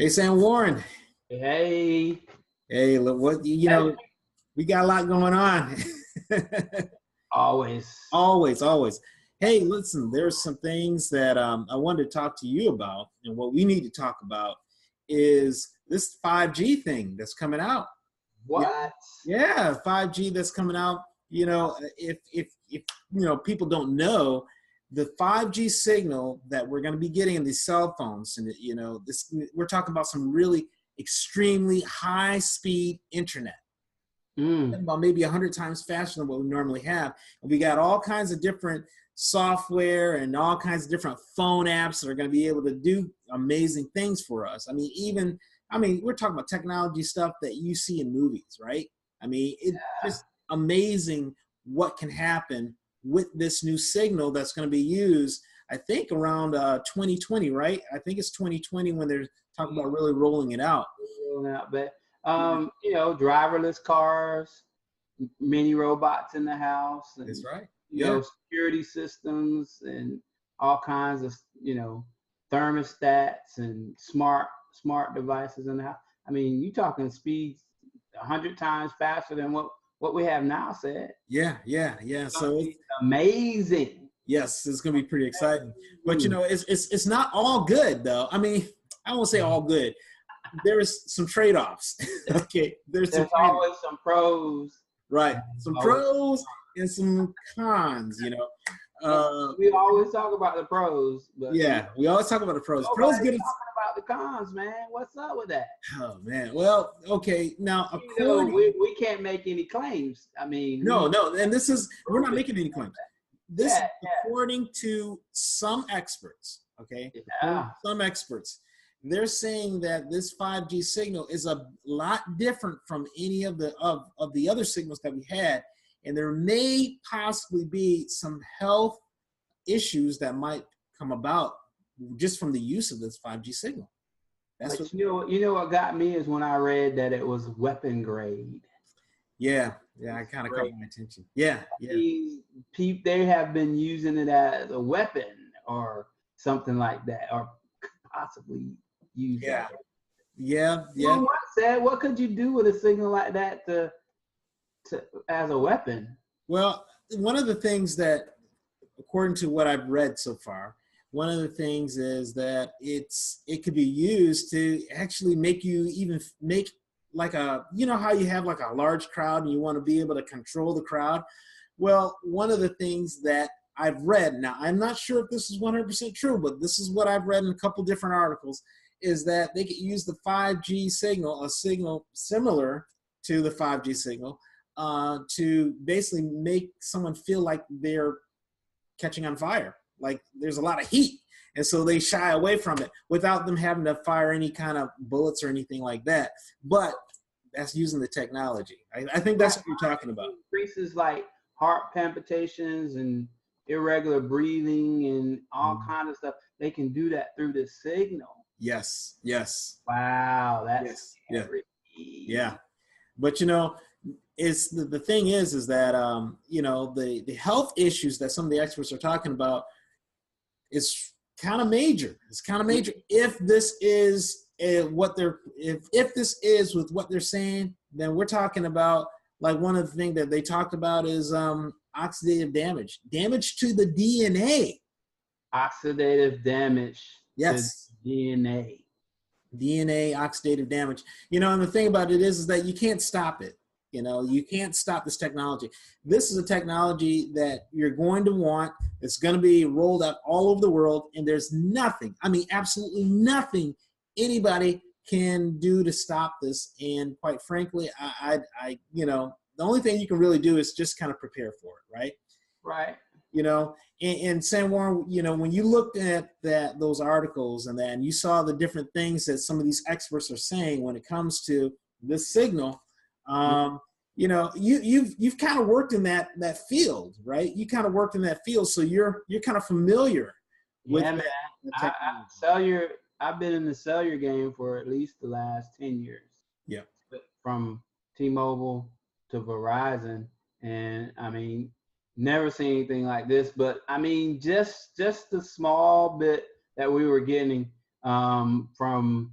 Hey, Sam Warren. Hey, Hey, look, we got a lot going on. always. Always. Hey, listen, there's some things that I wanted to talk to you about, and what we need to talk about is this 5G thing that's coming out. Yeah, What? yeah, 5G that's coming out. If people don't know, the 5G signal that we're going to be getting in these cell phones, and this we're talking about some really extremely high speed internet, Mm. about maybe 100 times faster than what we normally have. And we got all kinds of different software and all kinds of different phone apps that are going to be able to do amazing things for us. We're talking about technology stuff that you see in movies, right? It's just amazing what can happen with this new signal that's going to be used, I think, around 2020, right? I think it's 2020 when they're talking about really rolling it out. Rolling out, but driverless cars, mini robots in the house, and That's right. Yeah. security systems, and all kinds of thermostats and smart devices in the house. I mean, you talking speeds 100 times faster than what we have now. Said. Yeah. So It's amazing. yes, it's going to be pretty exciting. But it's not all good though. I won't say all good. There is some trade-offs. Okay, There's always some pros. Right, some pros and some cons. We always talk about the pros, but yeah, we always talk about the pros. Pros get talking about the cons, man. What's up with that? Oh man. Well, okay. Now, we can't make any claims. No, and we're not making any claims. This is according to some experts. Okay, some experts. They're saying that this 5G signal is a lot different from any of the other signals that we had, and there may possibly be some health issues that might come about just from the use of this 5G signal. What got me is when I read that it was weapon grade. Yeah, I kind of caught my attention. Yeah. They have been using it as a weapon or something like that, or possibly use that. Yeah. What could you do with a signal like that to as a weapon? Well, one of the things that, according to what I've read so far, one of the things is that it could be used to actually make like how you have like a large crowd and you want to be able to control the crowd. Well, one of the things that I've read, now I'm not sure if this is 100% true, but this is what I've read in a couple different articles, is that they could use the 5G signal, a signal similar to the 5G signal, to basically make someone feel like they're catching on fire, like there's a lot of heat, and so they shy away from it without them having to fire any kind of bullets or anything like that. But that's using the technology. I think that's what you're talking about. Increases like heart palpitations and irregular breathing and all kind of stuff. They can do that through the signal. Yes. Wow, that's scary. Yeah. But it's the thing is that the health issues that some of the experts are talking about is kind of major. It's kind of major. If this is if this is with what they're saying, then we're talking about, like, one of the things that they talked about is oxidative damage to the DNA. Oxidative damage. Yes. To DNA oxidative damage. And the thing about it is that you can't stop it. You can't stop this technology. This is a technology that you're going to want. It's going to be rolled out all over the world, and there's nothing, absolutely nothing anybody can do to stop this. And quite frankly, the only thing you can really do is just kind of prepare for it, right? Right. And Sam Warren, when you looked at those articles and you saw the different things that some of these experts are saying when it comes to this signal, you've kind of worked in that field, right? You kind of worked in that field, so you're kind of familiar with that. I've been in the cellular game for at least the last 10 years. Yeah. From T.O.G. to Verizon, and never seen anything like this. But just the small bit that we were getting from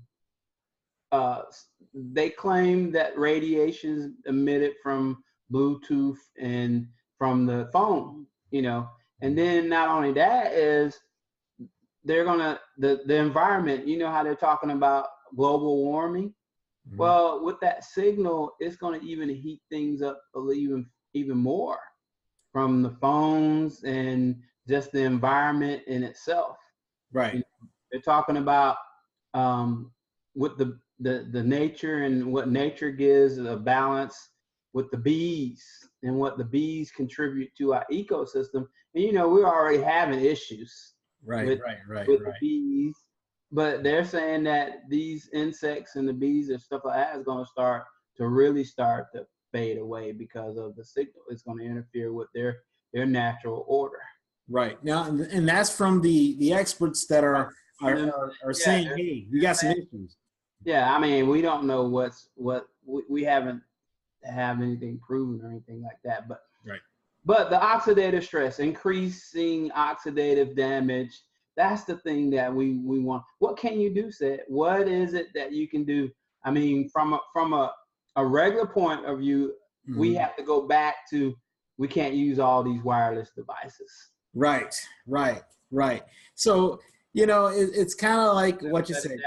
they claim that radiation is emitted from Bluetooth and from the phone, you know. And then not only that is they're gonna the environment, you know how they're talking about global warming. Well, with that signal, it's going to even heat things up even more from the phones and just the environment in itself. Right. You know, they're talking about with the nature and what nature gives a balance with the bees and what the bees contribute to our ecosystem. And you know, we're already having issues Right. with the bees, but they're saying that these insects and the bees and stuff like that is going to really start to fade away because of the signal. It's going to interfere with their natural order. Right. Now, and that's from the experts that are saying, hey, we got some issues. Yeah, I mean, we don't know we haven't have anything proven or anything like that, but right. But the oxidative stress, increasing oxidative damage, that's the thing that we want. What can you do, Seth? What is it that you can do? I mean, from a regular point of view, we have to go back to, we can't use all these wireless devices. Right. So, you know, it's kind of like what you said.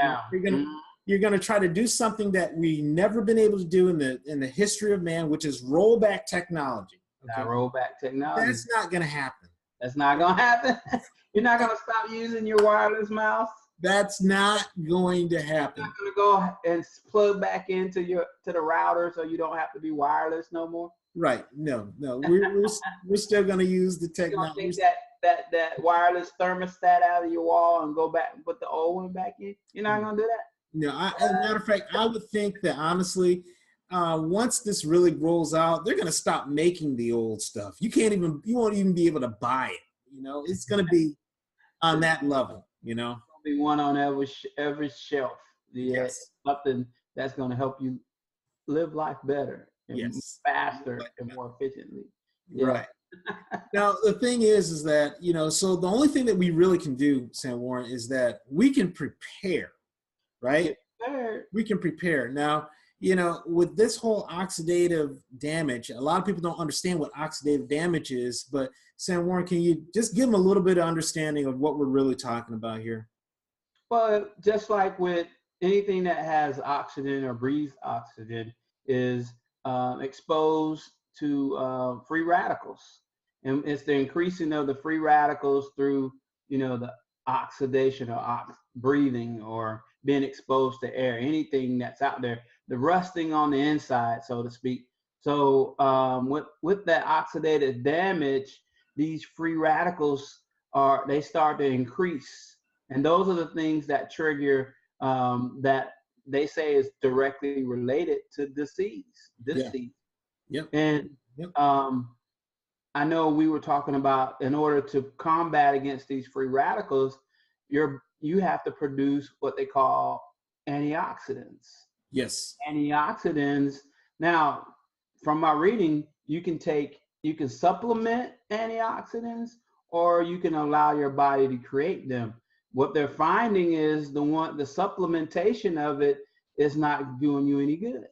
You're gonna try to do something that we never been able to do in the history of man, which is roll back technology. Okay? Rollback technology. That's not going to happen. That's not going to happen. You're not going to stop using your wireless mouse. That's not going to happen. You're not going to go and plug back into the router so you don't have to be wireless no more. Right. No. We're still going to use the technology. You take that wireless thermostat out of your wall and go back and put the old one back in. You're not going to do that. No. As a matter of fact, I would think that honestly, once this really rolls out, they're going to stop making the old stuff. You won't even be able to buy it. You know, it's going to be on that level. You know, there'll be one on every shelf. Yes. Something that's going to help you live life better and faster and more efficiently. Yeah. Right. Now the thing is that, you know, so the only thing that we really can do, Sam Warren, is that we can prepare, right? We can prepare. Now, you know, with this whole oxidative damage, a lot of people don't understand what oxidative damage is, but Sam Warren, can you just give them a little bit of understanding of what we're really talking about here? Well, just like with anything that has oxygen or breathes oxygen is exposed to free radicals. And it's the increasing of the free radicals through, you know, the oxidation or breathing or being exposed to air, anything that's out there, the rusting on the inside, so to speak. So with that oxidative damage, these free radicals they start to increase. And those are the things that trigger that they say is directly related to disease. Yep. And I know we were talking about, in order to combat against these free radicals, you have to produce what they call antioxidants. Yes. Antioxidants. Now, from my reading, you can supplement antioxidants, or you can allow your body to create them. What they're finding is the supplementation of it is not doing you any good.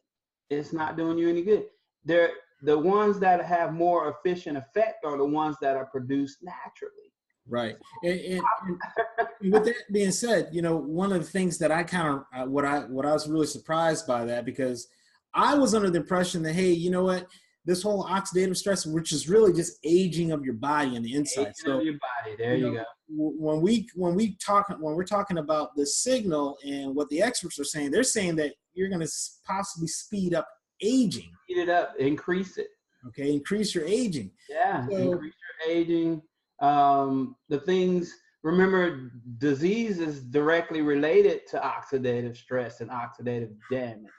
It's not doing you any good. The ones that have more efficient effect are the ones that are produced naturally. Right. And with that being said, you know, one of the things that I kind of, what I was really surprised by that, because I was under the impression that, hey, you know what, this whole oxidative stress, which is really just aging of your body on the inside. Aging of your body. There you go. When we're talking about the signal and what the experts are saying, they're saying that you're going to possibly speed up aging. Speed it up, increase it. Okay, increase your aging. Yeah, so, increase your aging. The things, remember, disease is directly related to oxidative stress and oxidative damage.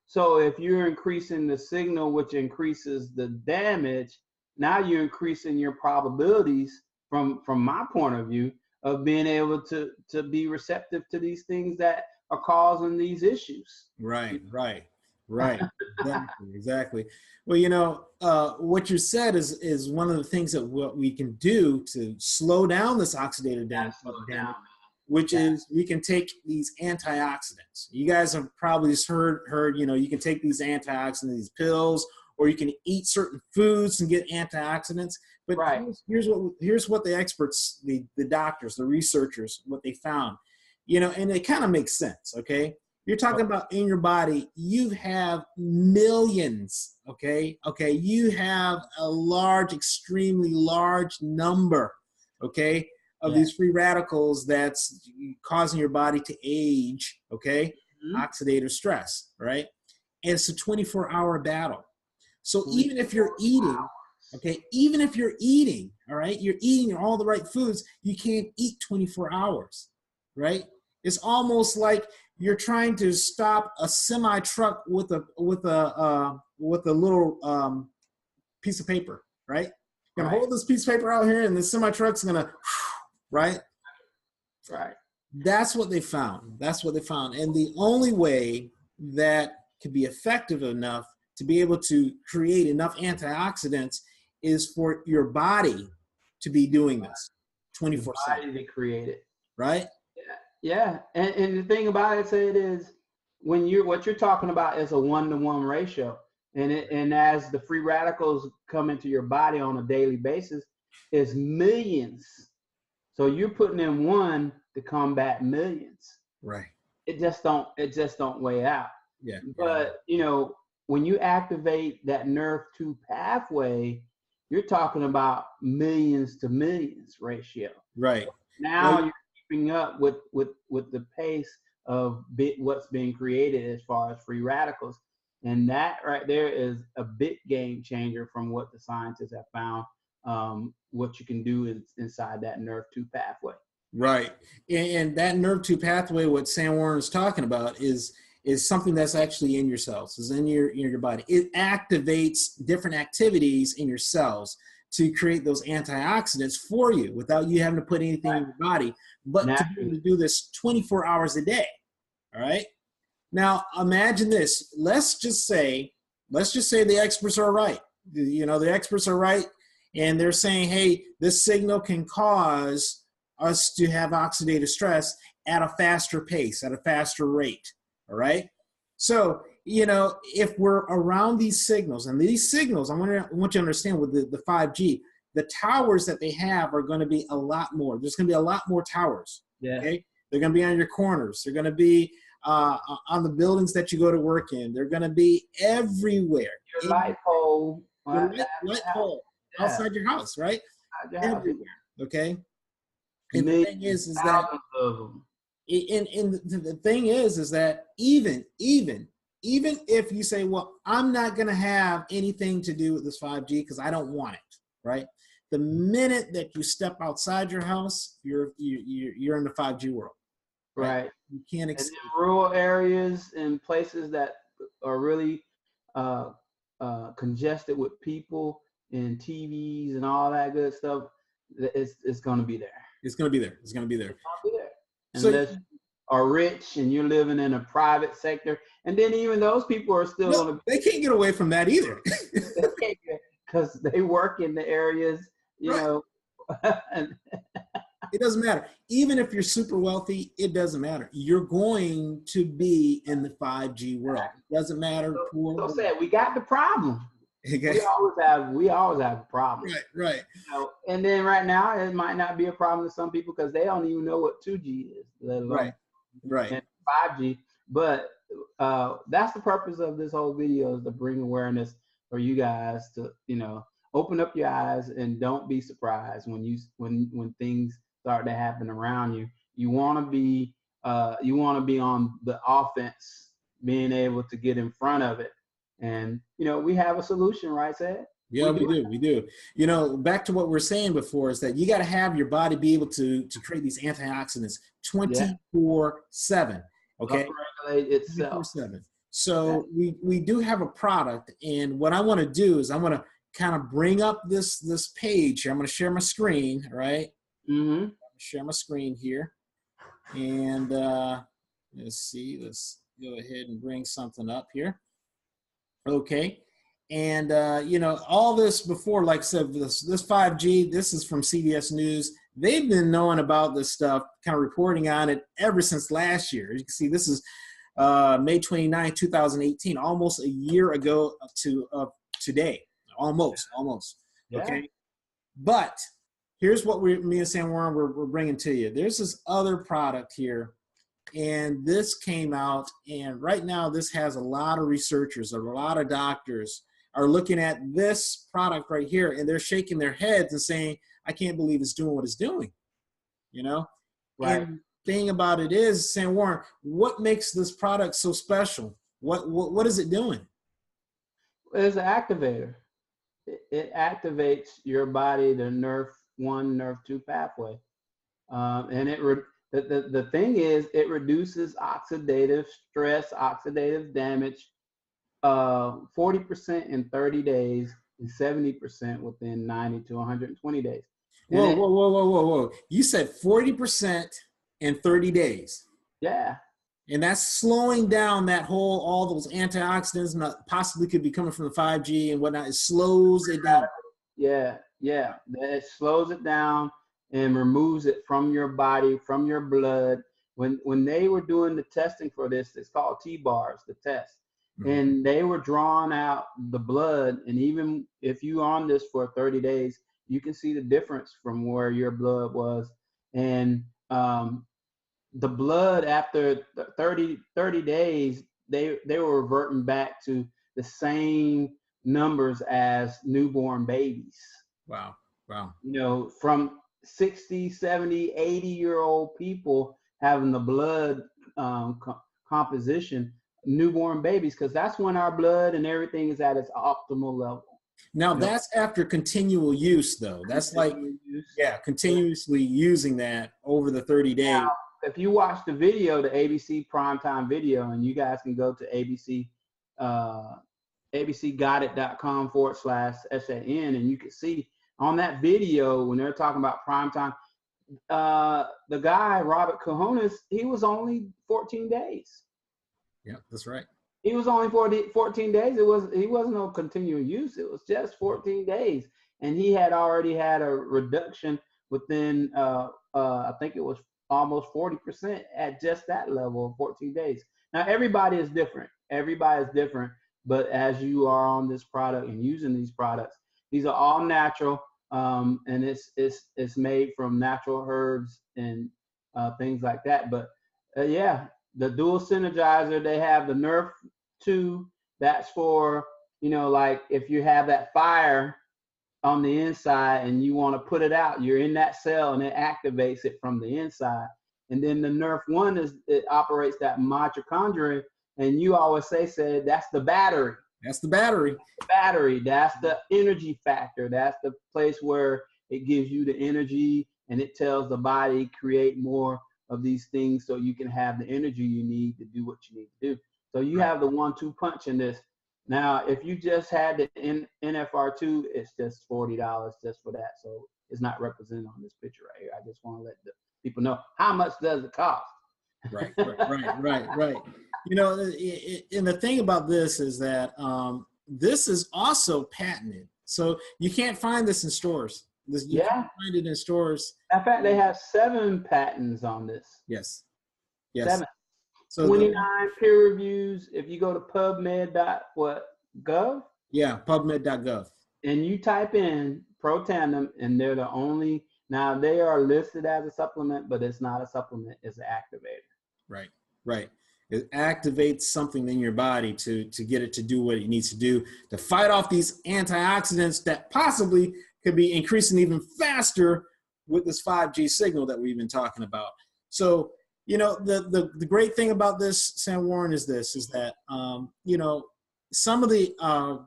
So if you're increasing the signal, which increases the damage, now you're increasing your probabilities from my point of view of being able to be receptive to these things that are causing these issues. Right. Exactly. Well, you know, what you said is one of the things that what we can do to slow down this oxidative damage. which is we can take these antioxidants. You guys have probably just heard, you can take these antioxidants, these pills, or you can eat certain foods and get antioxidants. But here's what the experts, the doctors, the researchers, what they found, and it kind of makes sense. Okay. You're talking about in your body, you have millions. Okay. You have a large, extremely large number. Okay. Of these free radicals that's causing your body to age. Okay. Oxidative stress. Right. And it's a 24-hour battle. So even if you're eating, all right, you're eating all the right foods, you can't eat 24 hours, right? It's almost like you're trying to stop a semi truck with a little piece of paper, right? You're gonna hold this piece of paper out here, and the semi truck's gonna, right? Right. That's what they found. And the only way that could be effective enough to be able to create enough antioxidants is for your body to be doing this 24/7. Body to create it. Right? Yeah. And the thing about it is what you're talking about is a 1-to-1 ratio. And as the free radicals come into your body on a daily basis, it's millions. So you're putting in one to combat millions. Right. It just don't weigh out. Yeah. But when you activate that NRF2 pathway, you're talking about millions to millions ratio. Right. Now you're keeping up with the pace of what's being created as far as free radicals. And that right there is a big game changer from what the scientists have found, what you can do inside that NRF2 pathway. Right. And that NRF2 pathway, what Sam Warren is talking about, is something that's actually in your cells, is in your body. It activates different activities in your cells to create those antioxidants for you without you having to put anything in your body, but to be able to do this 24 hours a day. All right. Now imagine this. Let's just say the experts are right. The experts are right, and they're saying, hey, this signal can cause us to have oxidative stress at a faster pace, at a faster rate. All right. So, if we're around these signals, and these signals, I want you to understand with the 5G, the towers that they have are going to be a lot more. There's going to be a lot more towers. Yeah. Okay. They're going to be on your corners. They're going to be on the buildings that you go to work in. They're going to be everywhere. Your light pole. Light pole outside your house, right? Everywhere. Okay. And the thing is that the thing is that even if you say, well, I'm not going to have anything to do with this 5G because I don't want it, right? The minute that you step outside your house, you're in the 5G world, right? You can't escape. And in rural areas and places that are really congested with people and TVs and all that good stuff, it's going to be there. It's going to be there. It's going to be there. Unless you are rich and you're living in a private sector, and then even those people are still they can't get away from that either. Because they work in the areas, know. It doesn't matter. Even if you're super wealthy, it doesn't matter. You're going to be in the 5G world. It doesn't matter. So said, we got the problem. Okay. We always have a problem. Right. And then right now it might not be a problem to some people because they don't even know what 2G is, let alone and 5G. But that's the purpose of this whole video, is to bring awareness for you guys to open up your eyes and don't be surprised when things start to happen around you. You want to be on the offense, being able to get in front of it. And, we have a solution, right, Sid? Yeah, we do. Back to what we were saying before, is that you got to have your body be able to create these antioxidants 24/7. Okay. Regulate itself. 24/7. So we do have a product, and what I want to do is I want to kind of bring up this page here. I'm going to share my screen, right? Mm-hmm. Share my screen here, and let's see. Let's go ahead and bring something up here. Okay. And, all this before, like I said, this 5G, this is from CBS News. they've been knowing about this stuff, kind of reporting on it ever since last year. You can see this is May 29, 2018, almost a year ago to today. Almost. Yeah. Okay. But here's what me and Sam Warren, we're bringing to you. There's this other product here, and this came out, and right now this has a lot of researchers, a lot of doctors are looking at this product right here, and they're shaking their heads and saying, I can't believe it's doing what it's doing, you know? Right. And the thing about it is, Sam Warren, what makes this product so special? What is it doing? It's an activator. It activates your body, the NRF1, NRF2 pathway. And the thing is, it reduces oxidative stress, oxidative damage, 40% in 30 days and 70% within 90 to 120 days. Whoa. You said 40% in 30 days. Yeah. And that's slowing down all those antioxidants that possibly could be coming from the 5G and whatnot. It slows it down. Yeah. It slows it down and removes it from your body, from your blood. When they were doing the testing for this, it's called T-bars, the test. Mm-hmm. And they were drawing out the blood. And even if you're on this for 30 days, you can see the difference from where your blood was. And the blood after 30 days, they were reverting back to the same numbers as newborn babies. Wow. You know, from 60, 70, 80-year-old people having the blood composition, newborn babies, because that's when our blood and everything is at its optimal level. Now, that's after continual use, though. That's continuously using that over the 30 days. Now, if you watch the video, the ABC primetime video, and you guys can go to abcgotit.com/SAN, and you can see on that video when they're talking about primetime, the guy, Robert Cojones, he was only 14 days. Yeah, that's right. He was only 14 days. He wasn't no continual use. It was just 14 days. And he had already had a reduction within, I think it was almost 40% at just that level of 14 days. Now, everybody is different. But as you are on this product and using these products, these are all natural, and it's made from natural herbs and things like that. But the dual synergizer, they have the Nerf 2. That's for, like if you have that fire on the inside and you want to put it out, you're in that cell and it activates it from the inside. And then the Nerf 1 it operates that mitochondria, and you always say that's the battery. That's the battery. That's the energy factor. That's the place where it gives you the energy, and it tells the body create more of these things so you can have the energy you need to do what you need to do. So you have the 1-2 punch in this. Now, if you just had the NFR2, it's just $40 just for that. So it's not represented on this picture right here. I just want to let the people know how much does it cost. Right. And the thing about this is that this is also patented. So you can't find this in stores. You can't find it in stores. In fact, they have 7 patents on this. Yes. 7. So 29 peer reviews. If you go to PubMed.gov? Yeah, PubMed.gov. And you type in Protandim, and they're the only. Now they are listed as a supplement, but it's not a supplement. It's an activator. Right. It activates something in your body to get it to do what it needs to do to fight off these antioxidants that possibly could be increasing even faster with this 5G signal that we've been talking about. So, the great thing about this, Sam Warren, is that, some of the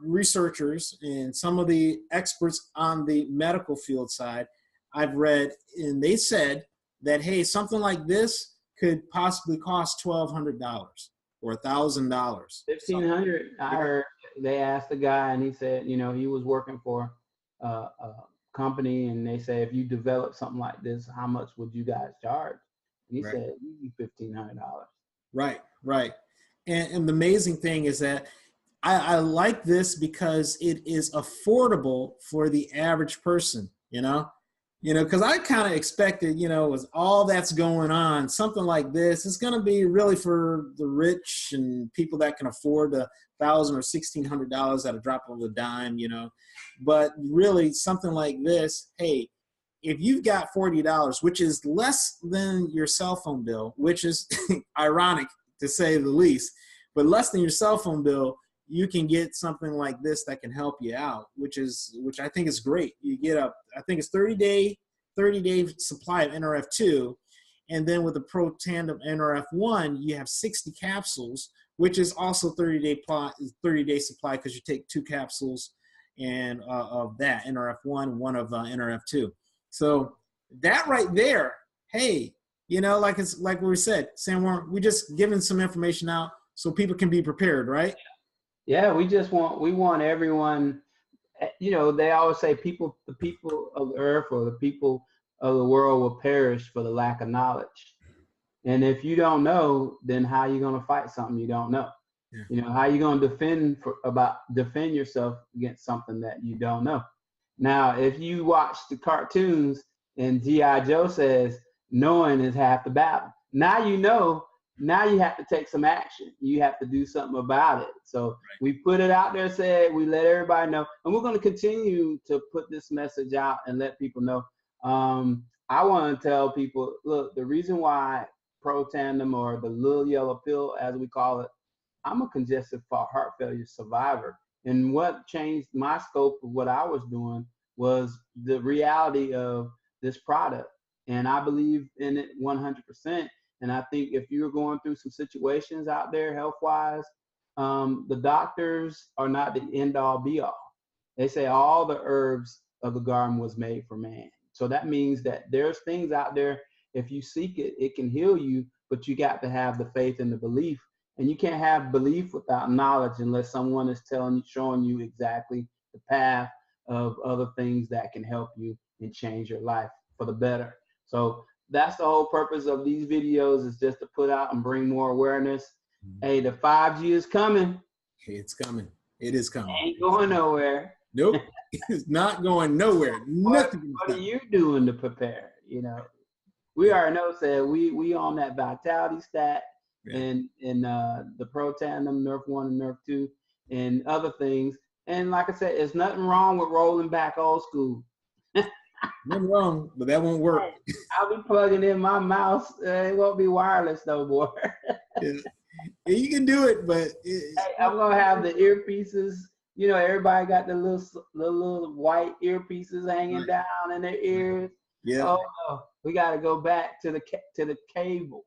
researchers and some of the experts on the medical field side, I've read, and they said that, hey, something like this could possibly cost $1,200 or $1,000. $1,500. I heard they asked the guy, and he said, he was working for a company, and they say, if you develop something like this, how much would you guys charge? And he said, $1,500. Right. And the amazing thing is that I like this because it is affordable for the average person, You know, because I kind of expected, you know, with all that's going on, something like this, it's going to be really for the rich and people that can afford the $1,000 or $1,600 at a drop of a dime, you know. But really, something like this, hey, if you've got $40, which is less than your cell phone bill, which is ironic to say the least, but less than your cell phone bill, you can get something like this that can help you out, which I think is great. You get I think it's 30-day supply of NRF2, and then with the Pro Tandem NRF1, you have 60 capsules, which is also 30-day supply because you take 2 capsules and of that NRF1, one of NRF2. So that right there, hey, you know, like we said, Sam Warren, we just giving some information out so people can be prepared, right? Yeah, we want everyone, you know, they always say the people of the earth or the people of the world will perish for the lack of knowledge. And if you don't know, then how are you going to fight something you don't know? Yeah. You know, how are you going to defend yourself against something that you don't know? Now, if you watch the cartoons and G.I. Joe says, knowing is half the battle. Now you know. Now you have to take some action. You have to do something about it. So we put it out there, said we let everybody know, and we're going to continue to put this message out and let people know. I want to tell people, look, the reason why Pro Tandem, or the little yellow pill, as we call it, I'm a congestive heart failure survivor. And what changed my scope of what I was doing was the reality of this product. And I believe in it 100%. And I think if you're going through some situations out there health-wise, the doctors are not the end-all be-all. They say all the herbs of the garden was made for man. So that means that there's things out there, if you seek it, it can heal you, but you got to have the faith and the belief. And you can't have belief without knowledge unless someone is showing you exactly the path of other things that can help you and change your life for the better. So that's the whole purpose of these videos, is just to put out and bring more awareness. Hey, the 5G is coming. Hey, it's coming. It is coming. Ain't going nowhere. Nope. It's not going nowhere. Nothing. What are you doing to prepare? You know, we already know, said we on that vitality stat, and the Pro Tandem, Nerf 1 and Nerf 2, and other things. And like I said, there's nothing wrong with rolling back old school. Nothing wrong, but that won't work. I'll be plugging in my mouse. It won't be wireless no more. Yeah, you can do it, but I'm gonna have the earpieces. You know, everybody got the little white earpieces hanging down in their ears. Yeah. Oh no, we got to go back to the cable.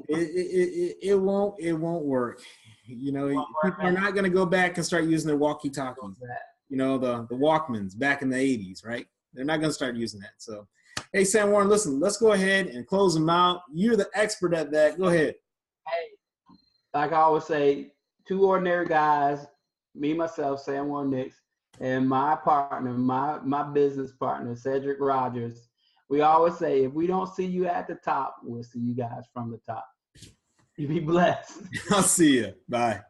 It won't work. You know, people are not going to go back and start using their walkie-talkies. You know, the Walkmans back in the 80s, right? They're not going to start using that. So, hey, Sam Warren, listen, let's go ahead and close them out. You're the expert at that. Go ahead. Hey, like I always say, 2 ordinary guys, me, myself, Sam Warren Nix, and my partner, my business partner, Cedric Rogers. We always say, if we don't see you at the top, we'll see you guys from the top. You be blessed. I'll see you. Bye.